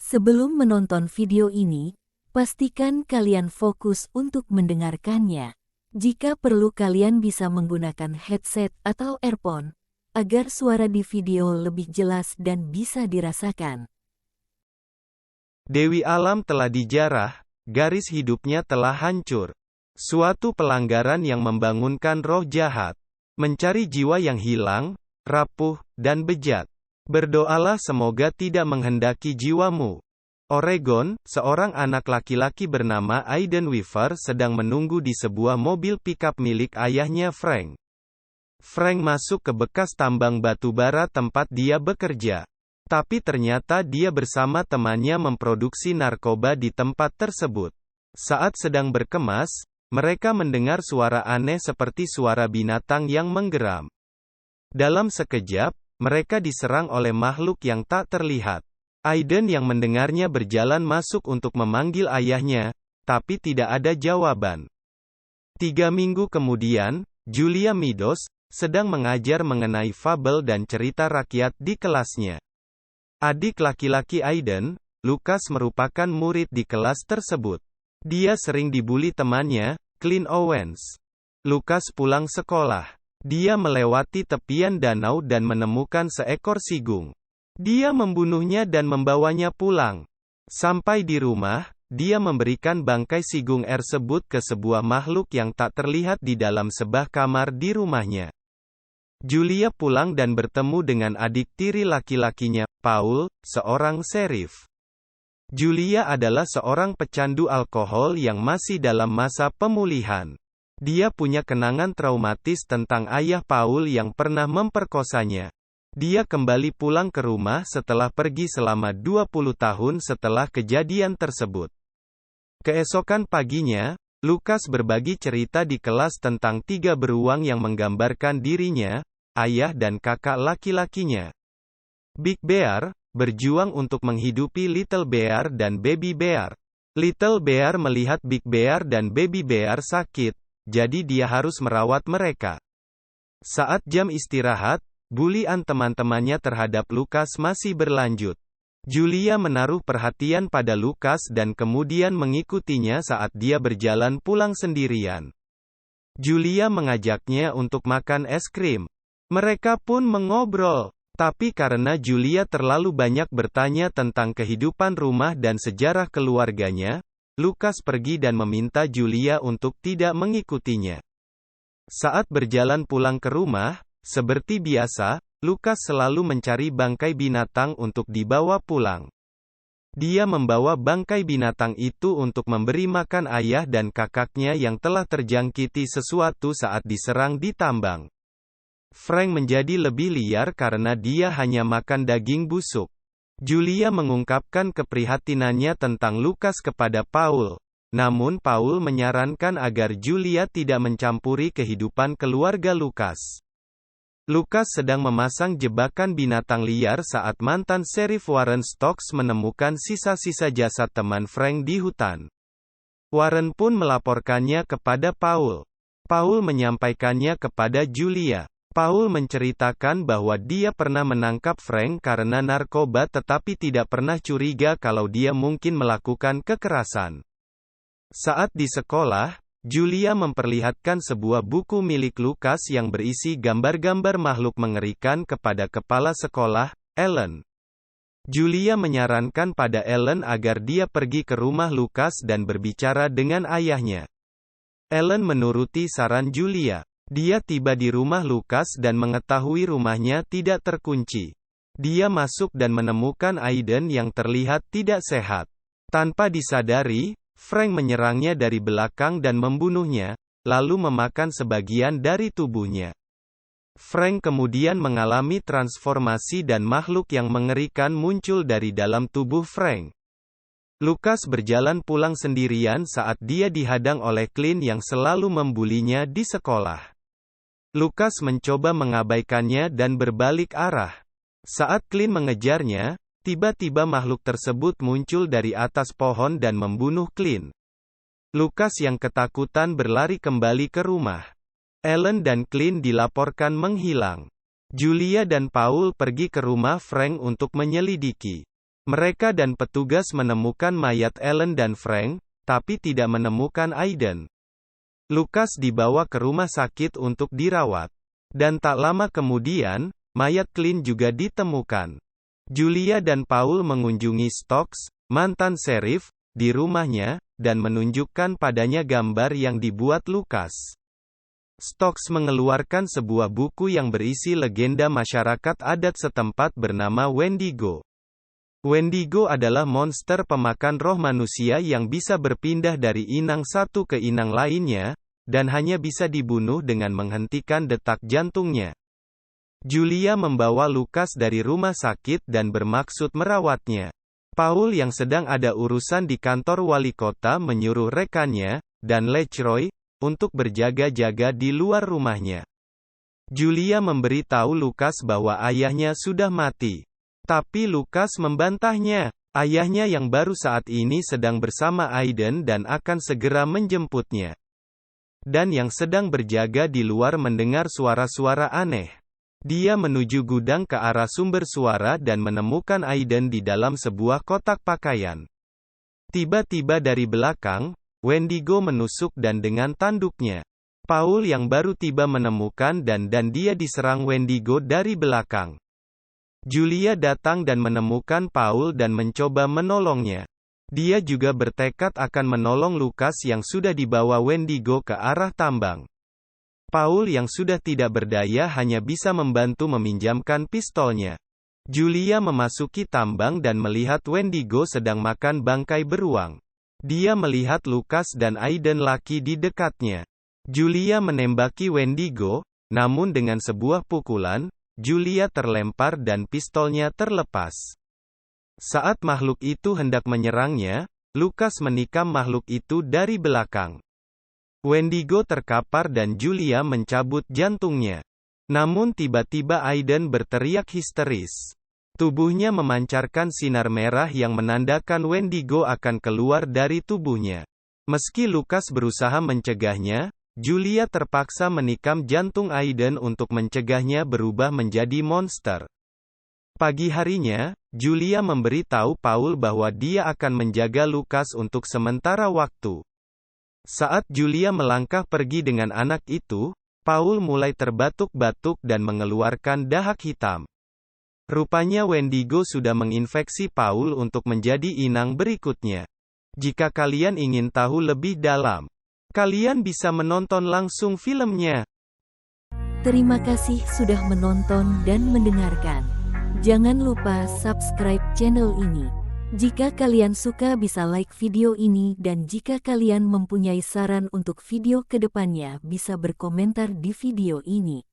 Sebelum menonton video ini, pastikan kalian fokus untuk mendengarkannya. Jika perlu kalian bisa menggunakan headset atau earphone, agar suara di video lebih jelas dan bisa dirasakan. Dewi Alam telah dijarah, garis hidupnya telah hancur. Suatu pelanggaran yang membangunkan roh jahat. Mencari jiwa yang hilang, rapuh, dan bejat. Berdoalah semoga tidak menghendaki jiwamu. Oregon, seorang anak laki-laki bernama Aiden Weaver sedang menunggu di sebuah mobil pickup milik ayahnya Frank. Frank masuk ke bekas tambang batu bara tempat dia bekerja. Tapi ternyata dia bersama temannya memproduksi narkoba di tempat tersebut. Saat sedang berkemas, mereka mendengar suara aneh seperti suara binatang yang menggeram. Dalam sekejap, mereka diserang oleh makhluk yang tak terlihat. Aiden yang mendengarnya berjalan masuk untuk memanggil ayahnya, tapi tidak ada jawaban. 3 minggu kemudian, Julia Meadows sedang mengajar mengenai fabel dan cerita rakyat di kelasnya. Adik laki-laki Aiden, Lucas merupakan murid di kelas tersebut. Dia sering dibuli temannya, Clint Owens. Lucas pulang sekolah. Dia melewati tepian danau dan menemukan seekor sigung. Dia membunuhnya dan membawanya pulang. Sampai di rumah, dia memberikan bangkai sigung tersebut ke sebuah makhluk yang tak terlihat di dalam sebuah kamar di rumahnya. Julia pulang dan bertemu dengan adik tiri laki-lakinya, Paul, seorang sheriff. Julia adalah seorang pecandu alkohol yang masih dalam masa pemulihan. Dia punya kenangan traumatis tentang ayah Paul yang pernah memperkosanya. Dia kembali pulang ke rumah setelah pergi selama 20 tahun setelah kejadian tersebut. Keesokan paginya, Lucas berbagi cerita di kelas tentang 3 beruang yang menggambarkan dirinya, ayah dan kakak laki-lakinya. Big Bear berjuang untuk menghidupi Little Bear dan Baby Bear. Little Bear melihat Big Bear dan Baby Bear sakit, jadi dia harus merawat mereka. Saat jam istirahat, bulian teman-temannya terhadap Lucas masih berlanjut. Julia menaruh perhatian pada Lucas dan kemudian mengikutinya saat dia berjalan pulang sendirian. Julia mengajaknya untuk makan es krim. Mereka pun mengobrol. Tapi karena Julia terlalu banyak bertanya tentang kehidupan rumah dan sejarah keluarganya, Lucas pergi dan meminta Julia untuk tidak mengikutinya. Saat berjalan pulang ke rumah, seperti biasa, Lucas selalu mencari bangkai binatang untuk dibawa pulang. Dia membawa bangkai binatang itu untuk memberi makan ayah dan kakaknya yang telah terjangkiti sesuatu saat diserang di tambang. Frank menjadi lebih liar karena dia hanya makan daging busuk. Julia mengungkapkan keprihatinannya tentang Lucas kepada Paul. Namun Paul menyarankan agar Julia tidak mencampuri kehidupan keluarga Lucas. Lucas sedang memasang jebakan binatang liar saat mantan Sheriff Warren Stokes menemukan sisa-sisa jasad teman Frank di hutan. Warren pun melaporkannya kepada Paul. Paul menyampaikannya kepada Julia. Paul menceritakan bahwa dia pernah menangkap Frank karena narkoba tetapi tidak pernah curiga kalau dia mungkin melakukan kekerasan. Saat di sekolah, Julia memperlihatkan sebuah buku milik Lucas yang berisi gambar-gambar makhluk mengerikan kepada kepala sekolah, Ellen. Julia menyarankan pada Ellen agar dia pergi ke rumah Lucas dan berbicara dengan ayahnya. Ellen menuruti saran Julia. Dia tiba di rumah Lucas dan mengetahui rumahnya tidak terkunci. Dia masuk dan menemukan Aiden yang terlihat tidak sehat. Tanpa disadari, Frank menyerangnya dari belakang dan membunuhnya, lalu memakan sebagian dari tubuhnya. Frank kemudian mengalami transformasi dan makhluk yang mengerikan muncul dari dalam tubuh Frank. Lucas berjalan pulang sendirian saat dia dihadang oleh Clint yang selalu membulinya di sekolah. Lucas mencoba mengabaikannya dan berbalik arah. Saat Clint mengejarnya, tiba-tiba makhluk tersebut muncul dari atas pohon dan membunuh Clint. Lucas yang ketakutan berlari kembali ke rumah. Ellen dan Clint dilaporkan menghilang. Julia dan Paul pergi ke rumah Frank untuk menyelidiki. Mereka dan petugas menemukan mayat Ellen dan Frank, tapi tidak menemukan Aiden. Lukas dibawa ke rumah sakit untuk dirawat. Dan tak lama kemudian, mayat Clint juga ditemukan. Julia dan Paul mengunjungi Stokes, mantan sheriff, di rumahnya, dan menunjukkan padanya gambar yang dibuat Lukas. Stokes mengeluarkan sebuah buku yang berisi legenda masyarakat adat setempat bernama Wendigo. Wendigo adalah monster pemakan roh manusia yang bisa berpindah dari inang satu ke inang lainnya, dan hanya bisa dibunuh dengan menghentikan detak jantungnya. Julia membawa Lukas dari rumah sakit dan bermaksud merawatnya. Paul yang sedang ada urusan di kantor wali kota menyuruh rekannya, dan LeCroy, untuk berjaga-jaga di luar rumahnya. Julia memberitahu Lukas bahwa ayahnya sudah mati. Tapi Lukas membantahnya. Ayahnya yang baru saat ini sedang bersama Aiden dan akan segera menjemputnya. Dan yang sedang berjaga di luar mendengar suara-suara aneh. Dia menuju gudang ke arah sumber suara dan menemukan Aiden di dalam sebuah kotak pakaian. Tiba-tiba dari belakang, Wendigo menusuk dan dengan tanduknya. Paul yang baru tiba menemukan dan dia diserang Wendigo dari belakang. Julia datang dan menemukan Paul dan mencoba menolongnya. Dia juga bertekad akan menolong Lukas yang sudah dibawa Wendigo ke arah tambang. Paul yang sudah tidak berdaya hanya bisa membantu meminjamkan pistolnya. Julia memasuki tambang dan melihat Wendigo sedang makan bangkai beruang. Dia melihat Lukas dan Aiden laki di dekatnya. Julia menembaki Wendigo, namun dengan sebuah pukulan, Julia terlempar dan pistolnya terlepas. Saat makhluk itu hendak menyerangnya, Lukas menikam makhluk itu dari belakang. Wendigo terkapar dan Julia mencabut jantungnya. Namun tiba-tiba Aiden berteriak histeris. Tubuhnya memancarkan sinar merah yang menandakan Wendigo akan keluar dari tubuhnya. Meski Lukas berusaha mencegahnya, Julia terpaksa menikam jantung Aiden untuk mencegahnya berubah menjadi monster. Pagi harinya, Julia memberitahu Paul bahwa dia akan menjaga Lukas untuk sementara waktu. Saat Julia melangkah pergi dengan anak itu, Paul mulai terbatuk-batuk dan mengeluarkan dahak hitam. Rupanya Wendigo sudah menginfeksi Paul untuk menjadi inang berikutnya. Jika kalian ingin tahu lebih dalam, kalian bisa menonton langsung filmnya. Terima kasih sudah menonton dan mendengarkan. Jangan lupa subscribe channel ini. Jika kalian suka bisa like video ini dan jika kalian mempunyai saran untuk video kedepannya bisa berkomentar di video ini.